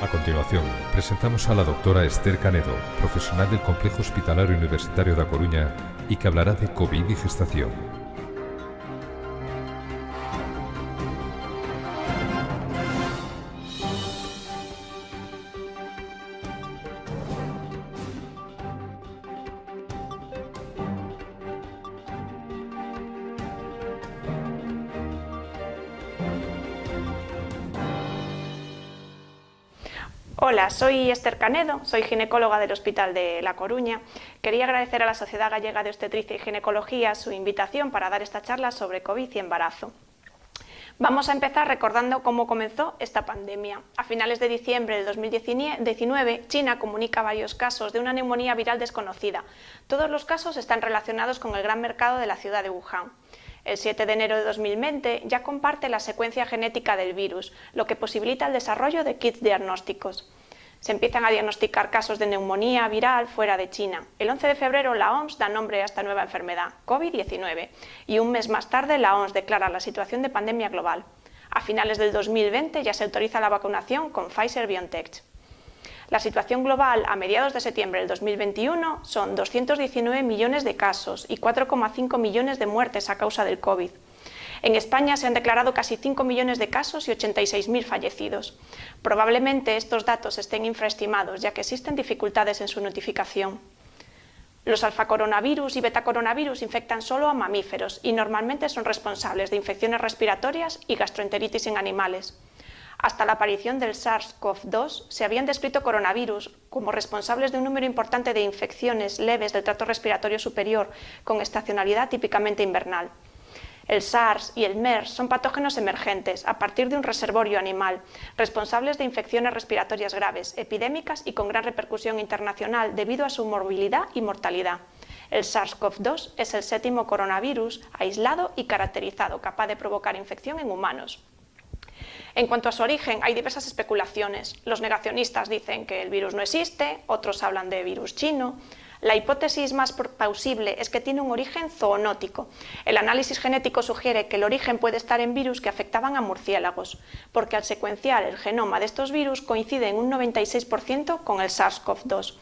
A continuación, presentamos a la doctora Esther Canedo, profesional del Complejo Hospitalario Universitario da Coruña y que hablará de COVID y gestación. Hola, soy Esther Canedo, soy ginecóloga del Hospital de La Coruña. Quería agradecer a la Sociedad Gallega de Obstetricia y Ginecología su invitación para dar esta charla sobre COVID y embarazo. Vamos a empezar recordando cómo comenzó esta pandemia. A finales de diciembre de 2019, China comunica varios casos de una neumonía viral desconocida. Todos los casos están relacionados con el gran mercado de la ciudad de Wuhan. El 7 de enero de 2020 ya comparte la secuencia genética del virus, lo que posibilita el desarrollo de kits diagnósticos. Se empiezan a diagnosticar casos de neumonía viral fuera de China. El 11 de febrero la OMS da nombre a esta nueva enfermedad, COVID-19, y un mes más tarde la OMS declara la situación de pandemia global. A finales del 2020 ya se autoriza la vacunación con Pfizer-BioNTech. La situación global a mediados de septiembre del 2021 son 219 millones de casos y 4,5 millones de muertes a causa del COVID. En España se han declarado casi 5 millones de casos y 86.000 fallecidos. Probablemente estos datos estén infraestimados, ya que existen dificultades en su notificación. Los alfacoronavirus y betacoronavirus infectan solo a mamíferos y normalmente son responsables de infecciones respiratorias y gastroenteritis en animales. Hasta la aparición del SARS-CoV-2 se habían descrito coronavirus como responsables de un número importante de infecciones leves del tracto respiratorio superior, con estacionalidad típicamente invernal. El SARS y el MERS son patógenos emergentes a partir de un reservorio animal, responsables de infecciones respiratorias graves, epidémicas y con gran repercusión internacional debido a su morbilidad y mortalidad. El SARS-CoV-2 es el séptimo coronavirus aislado y caracterizado, capaz de provocar infección en humanos. En cuanto a su origen, hay diversas especulaciones. Los negacionistas dicen que el virus no existe, otros hablan de virus chino. La hipótesis más plausible es que tiene un origen zoonótico. El análisis genético sugiere que el origen puede estar en virus que afectaban a murciélagos, porque al secuenciar el genoma de estos virus coincide en un 96% con el SARS-CoV-2.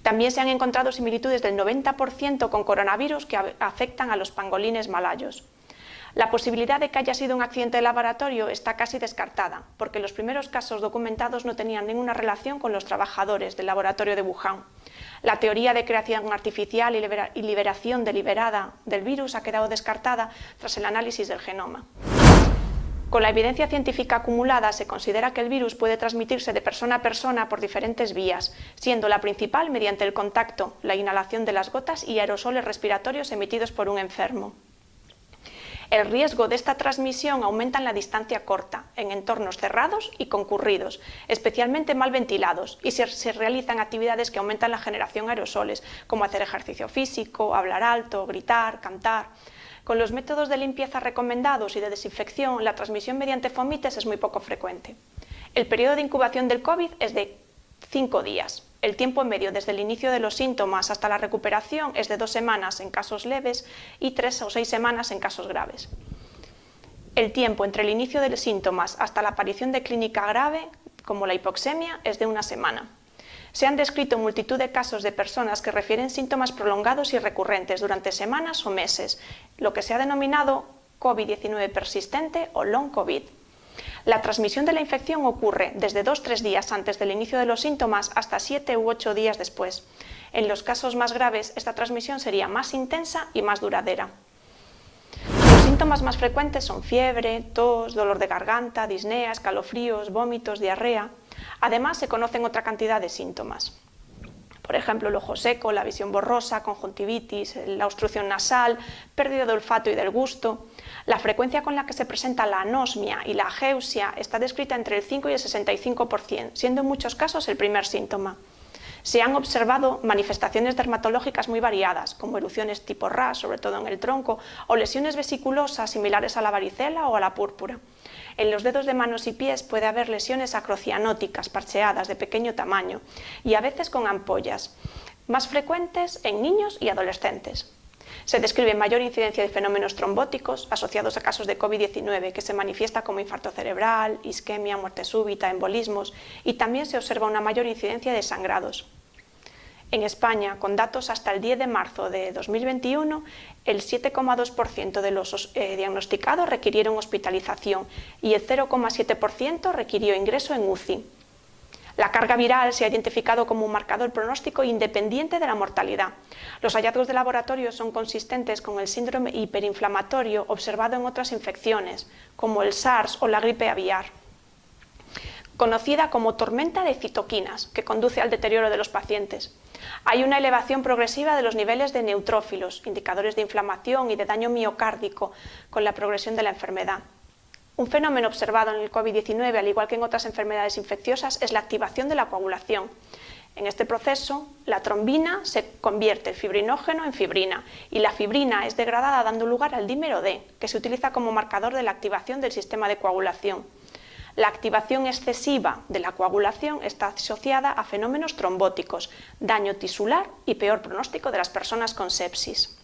También se han encontrado similitudes del 90% con coronavirus que afectan a los pangolines malayos. La posibilidad de que haya sido un accidente de laboratorio está casi descartada, porque los primeros casos documentados no tenían ninguna relación con los trabajadores del laboratorio de Wuhan. La teoría de creación artificial y liberación deliberada del virus ha quedado descartada tras el análisis del genoma. Con la evidencia científica acumulada se considera que el virus puede transmitirse de persona a persona por diferentes vías, siendo la principal mediante el contacto, la inhalación de las gotas y aerosoles respiratorios emitidos por un enfermo. El riesgo de esta transmisión aumenta en la distancia corta, en entornos cerrados y concurridos, especialmente mal ventilados, y se realizan actividades que aumentan la generación de aerosoles, como hacer ejercicio físico, hablar alto, gritar, cantar. Con los métodos de limpieza recomendados y de desinfección, la transmisión mediante fomites es muy poco frecuente. El periodo de incubación del COVID es de 5 días. El tiempo medio desde el inicio de los síntomas hasta la recuperación es de 2 semanas en casos leves y 3 o 6 semanas en casos graves. El tiempo entre el inicio de los síntomas hasta la aparición de clínica grave, como la hipoxemia, es de 1 semana. Se han descrito multitud de casos de personas que refieren síntomas prolongados y recurrentes durante semanas o meses, lo que se ha denominado COVID-19 persistente o long COVID. La transmisión de la infección ocurre desde 2-3 días antes del inicio de los síntomas hasta 7 u 8 días después. En los casos más graves, esta transmisión sería más intensa y más duradera. Los síntomas más frecuentes son fiebre, tos, dolor de garganta, disnea, escalofríos, vómitos, diarrea. Además, se conocen otra cantidad de síntomas. Por ejemplo, el ojo seco, la visión borrosa, conjuntivitis, la obstrucción nasal, pérdida de olfato y del gusto. La frecuencia con la que se presenta la anosmia y la ageusia está descrita entre el 5 y el 65%, siendo en muchos casos el primer síntoma. Se han observado manifestaciones dermatológicas muy variadas, como erupciones tipo rash, sobre todo en el tronco, o lesiones vesiculosas similares a la varicela o a la púrpura. En los dedos de manos y pies puede haber lesiones acrocianóticas, parcheadas, de pequeño tamaño, y a veces con ampollas, más frecuentes en niños y adolescentes. Se describe mayor incidencia de fenómenos trombóticos asociados a casos de COVID-19 que se manifiesta como infarto cerebral, isquemia, muerte súbita, embolismos, y también se observa una mayor incidencia de sangrados. En España, con datos hasta el 10 de marzo de 2021, el 7,2% de los diagnosticados requirieron hospitalización y el 0,7% requirió ingreso en UCI. La carga viral se ha identificado como un marcador pronóstico independiente de la mortalidad. Los hallazgos de laboratorio son consistentes con el síndrome hiperinflamatorio observado en otras infecciones, como el SARS o la gripe aviar, conocida como tormenta de citoquinas, que conduce al deterioro de los pacientes. Hay una elevación progresiva de los niveles de neutrófilos, indicadores de inflamación y de daño miocárdico, con la progresión de la enfermedad. Un fenómeno observado en el COVID-19, al igual que en otras enfermedades infecciosas, es la activación de la coagulación. En este proceso, la trombina se convierte el fibrinógeno en fibrina y la fibrina es degradada dando lugar al dímero D, que se utiliza como marcador de la activación del sistema de coagulación. La activación excesiva de la coagulación está asociada a fenómenos trombóticos, daño tisular y peor pronóstico de las personas con sepsis.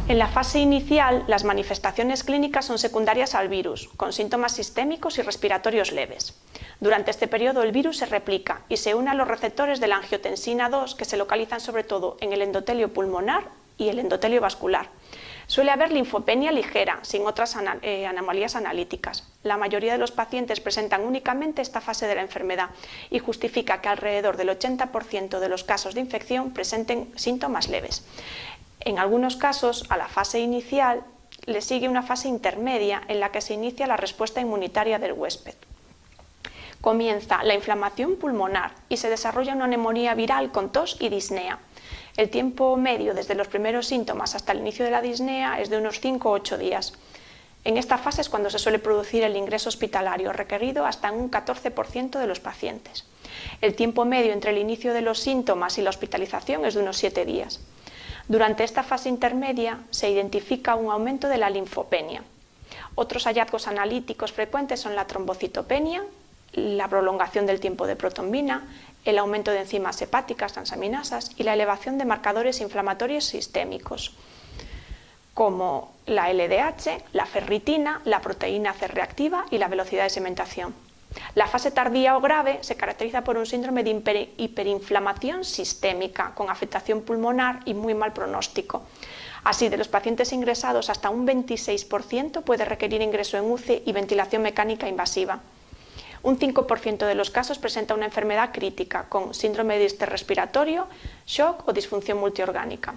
En la fase inicial, las manifestaciones clínicas son secundarias al virus, con síntomas sistémicos y respiratorios leves. Durante este periodo el virus se replica y se une a los receptores de la angiotensina 2 que se localizan sobre todo en el endotelio pulmonar y el endotelio vascular. Suele haber linfopenia ligera, sin otras anomalías analíticas. La mayoría de los pacientes presentan únicamente esta fase de la enfermedad y justifica que alrededor del 80% de los casos de infección presenten síntomas leves. En algunos casos, a la fase inicial le sigue una fase intermedia en la que se inicia la respuesta inmunitaria del huésped. Comienza la inflamación pulmonar y se desarrolla una neumonía viral con tos y disnea. El tiempo medio desde los primeros síntomas hasta el inicio de la disnea es de unos 5 o 8 días. En esta fase es cuando se suele producir el ingreso hospitalario requerido hasta en un 14% de los pacientes. El tiempo medio entre el inicio de los síntomas y la hospitalización es de unos 7 días. Durante esta fase intermedia se identifica un aumento de la linfopenia. Otros hallazgos analíticos frecuentes son la trombocitopenia, la prolongación del tiempo de protombina, el aumento de enzimas hepáticas transaminasas y la elevación de marcadores inflamatorios sistémicos, como la LDH, la ferritina, la proteína C reactiva y la velocidad de segmentación. La fase tardía o grave se caracteriza por un síndrome de hiperinflamación sistémica, con afectación pulmonar y muy mal pronóstico. Así, de los pacientes ingresados, hasta un 26% puede requerir ingreso en UCI y ventilación mecánica invasiva. Un 5% de los casos presenta una enfermedad crítica, con síndrome de distrés respiratorio, shock o disfunción multiorgánica.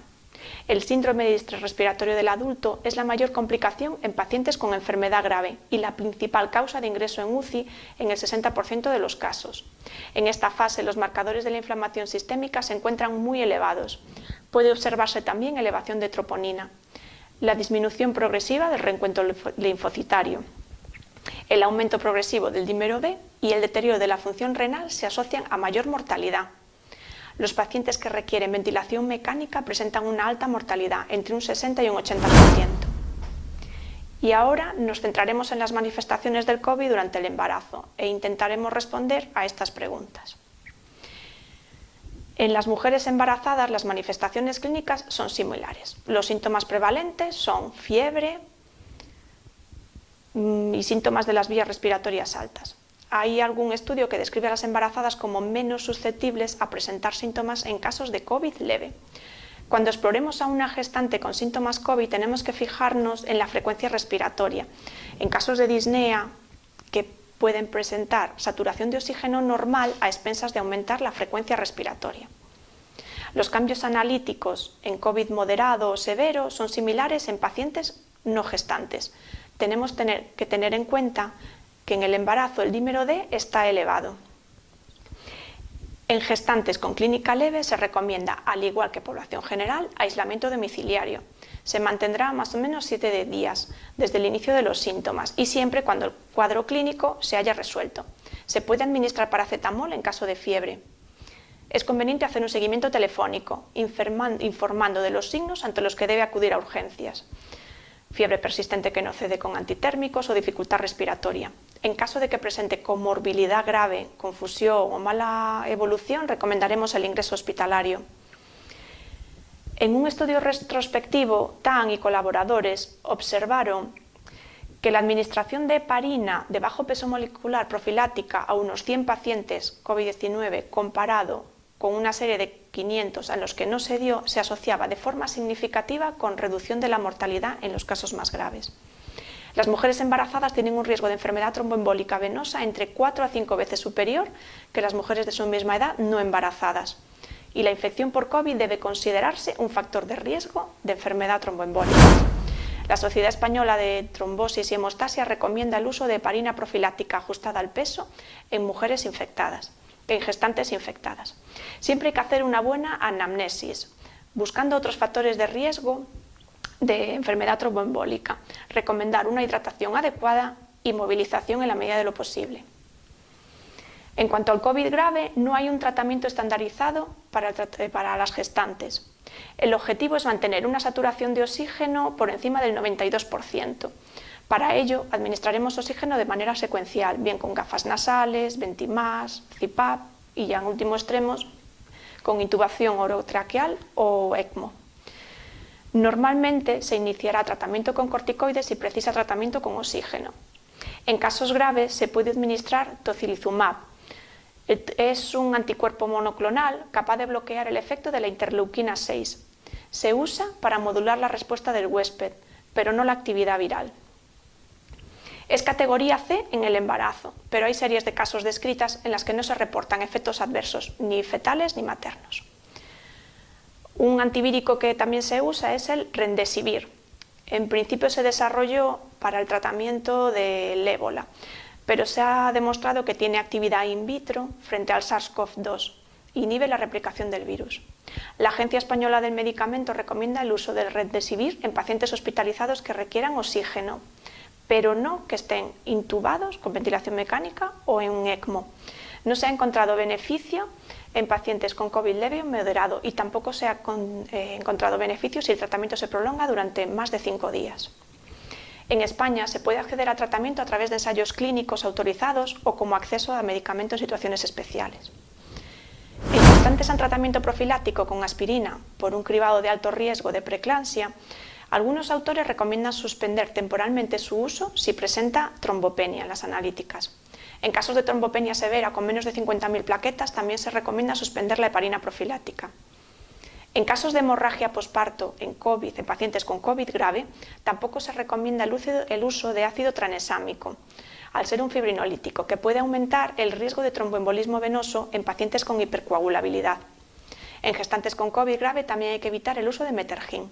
El síndrome de distrés respiratorio del adulto es la mayor complicación en pacientes con enfermedad grave y la principal causa de ingreso en UCI en el 60% de los casos. En esta fase, los marcadores de la inflamación sistémica se encuentran muy elevados. Puede observarse también elevación de troponina, la disminución progresiva del reencuentro linfocitario, el aumento progresivo del dímero D y el deterioro de la función renal se asocian a mayor mortalidad. Los pacientes que requieren ventilación mecánica presentan una alta mortalidad, entre un 60 y un 80%. Y ahora nos centraremos en las manifestaciones del COVID durante el embarazo e intentaremos responder a estas preguntas. En las mujeres embarazadas, las manifestaciones clínicas son similares. Los síntomas prevalentes son fiebre y síntomas de las vías respiratorias altas. Hay algún estudio que describe a las embarazadas como menos susceptibles a presentar síntomas en casos de COVID leve. Cuando exploremos a una gestante con síntomas COVID tenemos que fijarnos en la frecuencia respiratoria. En casos de disnea, que pueden presentar saturación de oxígeno normal a expensas de aumentar la frecuencia respiratoria. Los cambios analíticos en COVID moderado o severo son similares en pacientes no gestantes. Tenemos que tener en cuenta que en el embarazo el dímero D está elevado. En gestantes con clínica leve se recomienda, al igual que población general, aislamiento domiciliario. Se mantendrá más o menos 7 días desde el inicio de los síntomas y siempre cuando el cuadro clínico se haya resuelto. Se puede administrar paracetamol en caso de fiebre. Es conveniente hacer un seguimiento telefónico, informando de los signos ante los que debe acudir a urgencias. Fiebre persistente que no cede con antitérmicos o dificultad respiratoria. En caso de que presente comorbilidad grave, confusión o mala evolución, recomendaremos el ingreso hospitalario. En un estudio retrospectivo, Tan y colaboradores observaron que la administración de heparina de bajo peso molecular profiláctica a unos 100 pacientes COVID-19 comparado con una serie de 500 a los que no se dio, se asociaba de forma significativa con reducción de la mortalidad en los casos más graves. Las mujeres embarazadas tienen un riesgo de enfermedad tromboembólica venosa entre 4 a 5 veces superior que las mujeres de su misma edad no embarazadas. Y la infección por COVID debe considerarse un factor de riesgo de enfermedad tromboembólica. La Sociedad Española de Trombosis y Hemostasia recomienda el uso de heparina profiláctica ajustada al peso en mujeres infectadas, en gestantes infectadas. Siempre hay que hacer una buena anamnesis, buscando otros factores de riesgo de enfermedad tromboembólica, recomendar una hidratación adecuada y movilización en la medida de lo posible. En cuanto al COVID grave, no hay un tratamiento estandarizado para las gestantes. El objetivo es mantener una saturación de oxígeno por encima del 92%. Para ello, administraremos oxígeno de manera secuencial, bien con gafas nasales, Ventimas, CPAP y ya en último extremo con intubación orotraqueal o ECMO. Normalmente se iniciará tratamiento con corticoides si precisa tratamiento con oxígeno. En casos graves se puede administrar tocilizumab. Es un anticuerpo monoclonal capaz de bloquear el efecto de la interleuquina 6. Se usa para modular la respuesta del huésped, pero no la actividad viral. Es categoría C en el embarazo, pero hay series de casos descritas en las que no se reportan efectos adversos, ni fetales ni maternos. Un antivírico que también se usa es el Remdesivir. En principio se desarrolló para el tratamiento del ébola, pero se ha demostrado que tiene actividad in vitro frente al SARS-CoV-2, inhibe la replicación del virus. La Agencia Española del Medicamento recomienda el uso del Remdesivir en pacientes hospitalizados que requieran oxígeno, pero no que estén intubados con ventilación mecánica o en un ECMO. No se ha encontrado beneficio en pacientes con COVID leve o moderado y tampoco se ha encontrado beneficio si el tratamiento se prolonga durante más de 5 días. En España se puede acceder a tratamiento a través de ensayos clínicos autorizados o como acceso a medicamentos en situaciones especiales. En gestantes en tratamiento profiláctico con aspirina por un cribado de alto riesgo de preeclampsia, algunos autores recomiendan suspender temporalmente su uso si presenta trombopenia en las analíticas. En casos de trombopenia severa con menos de 50.000 plaquetas también se recomienda suspender la heparina profiláctica. En casos de hemorragia posparto en COVID, en pacientes con COVID grave, tampoco se recomienda el uso de ácido tranexámico, al ser un fibrinolítico que puede aumentar el riesgo de tromboembolismo venoso en pacientes con hipercoagulabilidad. En gestantes con COVID grave también hay que evitar el uso de metergin.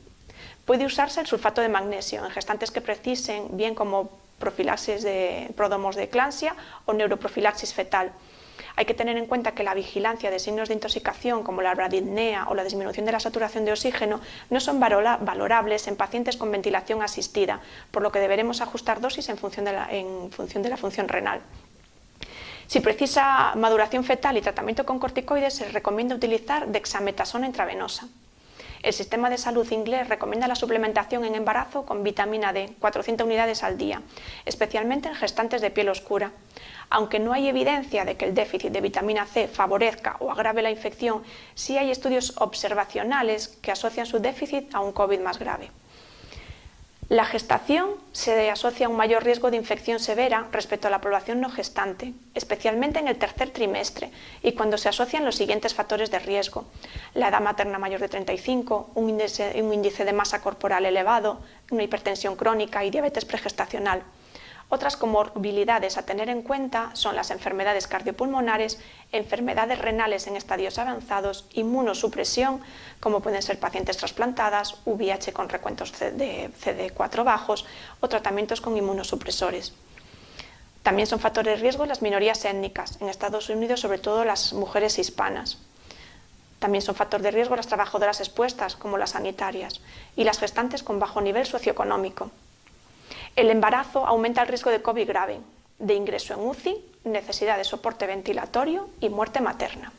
Puede usarse el sulfato de magnesio en gestantes que precisen bien como profilaxis de pródomos de eclampsia o neuroprofilaxis fetal. Hay que tener en cuenta que la vigilancia de signos de intoxicación como la bradipnea o la disminución de la saturación de oxígeno no son valorables en pacientes con ventilación asistida, por lo que deberemos ajustar dosis en función de la función renal. Si precisa maduración fetal y tratamiento con corticoides, se recomienda utilizar dexametasona intravenosa. El sistema de salud inglés recomienda la suplementación en embarazo con vitamina D, 400 unidades al día, especialmente en gestantes de piel oscura. Aunque no hay evidencia de que el déficit de vitamina C favorezca o agrave la infección, sí hay estudios observacionales que asocian su déficit a un COVID más grave. La gestación se asocia a un mayor riesgo de infección severa respecto a la población no gestante, especialmente en el tercer trimestre y cuando se asocian los siguientes factores de riesgo: la edad materna mayor de 35, un índice de masa corporal elevado, una hipertensión crónica y diabetes pregestacional. Otras comorbilidades a tener en cuenta son las enfermedades cardiopulmonares, enfermedades renales en estadios avanzados, inmunosupresión, como pueden ser pacientes trasplantadas, VIH con recuentos de CD4 bajos o tratamientos con inmunosupresores. También son factores de riesgo las minorías étnicas, en Estados Unidos sobre todo las mujeres hispanas. También son factor de riesgo las trabajadoras expuestas, como las sanitarias, y las gestantes con bajo nivel socioeconómico. El embarazo aumenta el riesgo de COVID grave, de ingreso en UCI, necesidad de soporte ventilatorio y muerte materna.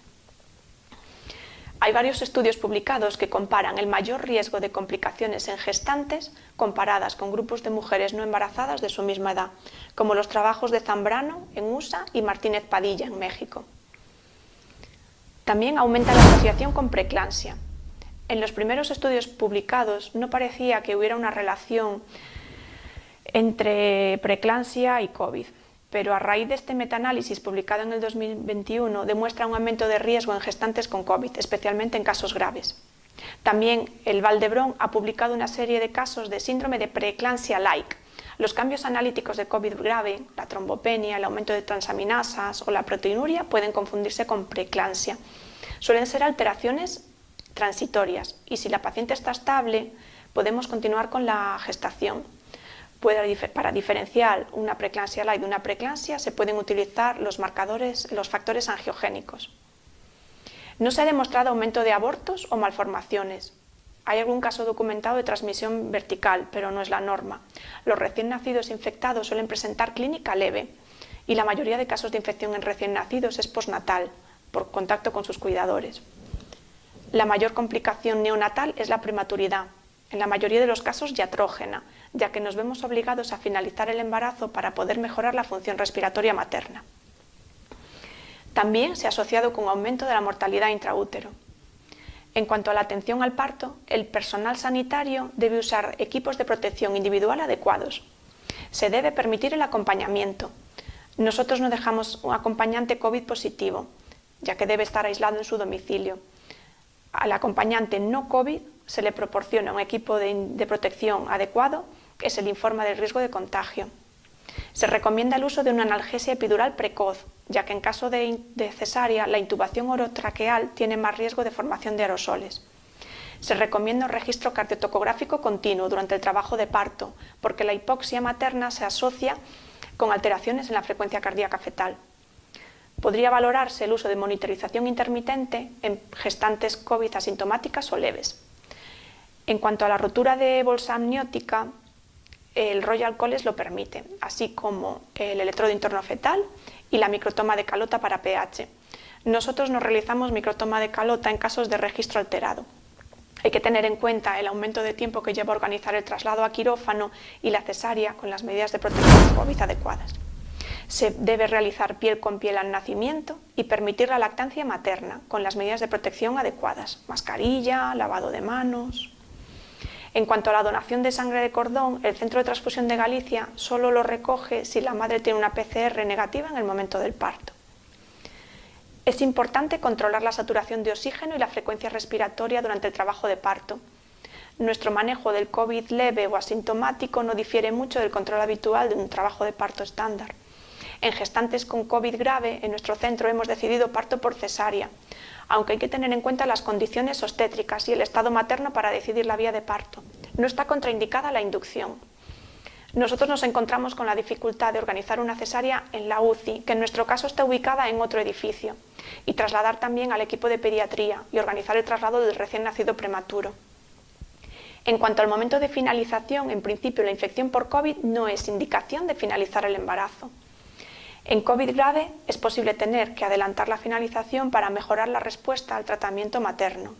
Hay varios estudios publicados que comparan el mayor riesgo de complicaciones en gestantes comparadas con grupos de mujeres no embarazadas de su misma edad, como los trabajos de Zambrano en USA y Martínez Padilla en México. También aumenta la asociación con preeclampsia. En los primeros estudios publicados no parecía que hubiera una relación entre preeclampsia y COVID, pero a raíz de este metaanálisis publicado en el 2021 demuestra un aumento de riesgo en gestantes con COVID, especialmente en casos graves. También el Vall d'Hebron ha publicado una serie de casos de síndrome de preeclampsia-like. Los cambios analíticos de COVID grave, la trombopenia, el aumento de transaminasas o la proteinuria pueden confundirse con preeclampsia. Suelen ser alteraciones transitorias y si la paciente está estable podemos continuar con la gestación. Para diferenciar una preeclampsia light de una preeclampsia se pueden utilizar los factores angiogénicos. No se ha demostrado aumento de abortos o malformaciones. Hay algún caso documentado de transmisión vertical, pero no es la norma. Los recién nacidos infectados suelen presentar clínica leve y la mayoría de casos de infección en recién nacidos es postnatal, por contacto con sus cuidadores. La mayor complicación neonatal es la prematuridad, en la mayoría de los casos iatrógena, ya que nos vemos obligados a finalizar el embarazo para poder mejorar la función respiratoria materna. También se ha asociado con aumento de la mortalidad intraútero. En cuanto a la atención al parto, el personal sanitario debe usar equipos de protección individual adecuados. Se debe permitir el acompañamiento. Nosotros no dejamos un acompañante COVID positivo, ya que debe estar aislado en su domicilio. Al acompañante no COVID se le proporciona un equipo de protección adecuado que se le informa del riesgo de contagio. Se recomienda el uso de una analgesia epidural precoz, ya que en caso de cesárea la intubación orotraqueal tiene más riesgo de formación de aerosoles. Se recomienda un registro cardiotocográfico continuo durante el trabajo de parto, porque la hipoxia materna se asocia con alteraciones en la frecuencia cardíaca fetal. Podría valorarse el uso de monitorización intermitente en gestantes COVID asintomáticas o leves. En cuanto a la rotura de bolsa amniótica, el Royal College lo permite, así como el electrodo interno fetal y la microtoma de calota para pH. Nosotros no realizamos microtoma de calota en casos de registro alterado. Hay que tener en cuenta el aumento de tiempo que lleva a organizar el traslado a quirófano y la cesárea con las medidas de protección COVID adecuadas. Se debe realizar piel con piel al nacimiento y permitir la lactancia materna con las medidas de protección adecuadas, mascarilla, lavado de manos. En cuanto a la donación de sangre de cordón, el Centro de Transfusión de Galicia solo lo recoge si la madre tiene una PCR negativa en el momento del parto. Es importante controlar la saturación de oxígeno y la frecuencia respiratoria durante el trabajo de parto. Nuestro manejo del COVID leve o asintomático no difiere mucho del control habitual de un trabajo de parto estándar. En gestantes con COVID grave, en nuestro centro hemos decidido parto por cesárea, aunque hay que tener en cuenta las condiciones obstétricas y el estado materno para decidir la vía de parto. No está contraindicada la inducción. Nosotros nos encontramos con la dificultad de organizar una cesárea en la UCI, que en nuestro caso está ubicada en otro edificio, y trasladar también al equipo de pediatría y organizar el traslado del recién nacido prematuro. En cuanto al momento de finalización, en principio la infección por COVID no es indicación de finalizar el embarazo. En COVID grave es posible tener que adelantar la finalización para mejorar la respuesta al tratamiento materno.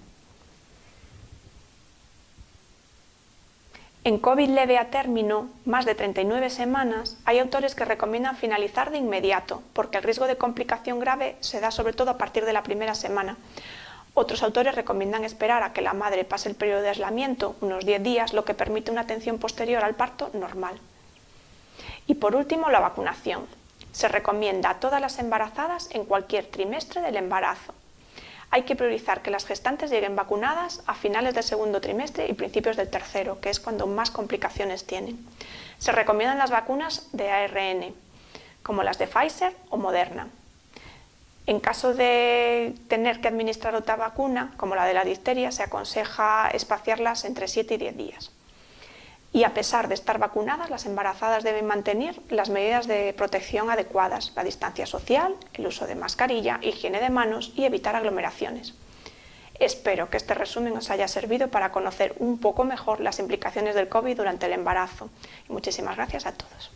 En COVID leve a término, más de 39 semanas, hay autores que recomiendan finalizar de inmediato, porque el riesgo de complicación grave se da sobre todo a partir de la primera semana. Otros autores recomiendan esperar a que la madre pase el periodo de aislamiento, unos 10 días, lo que permite una atención posterior al parto normal. Y por último, la vacunación. Se recomienda a todas las embarazadas en cualquier trimestre del embarazo. Hay que priorizar que las gestantes lleguen vacunadas a finales del segundo trimestre y principios del tercero, que es cuando más complicaciones tienen. Se recomiendan las vacunas de ARN, como las de Pfizer o Moderna. En caso de tener que administrar otra vacuna, como la de la difteria, se aconseja espaciarlas entre 7 y 10 días. Y a pesar de estar vacunadas, las embarazadas deben mantener las medidas de protección adecuadas, la distancia social, el uso de mascarilla, higiene de manos y evitar aglomeraciones. Espero que este resumen os haya servido para conocer un poco mejor las implicaciones del COVID durante el embarazo. Y muchísimas gracias a todos.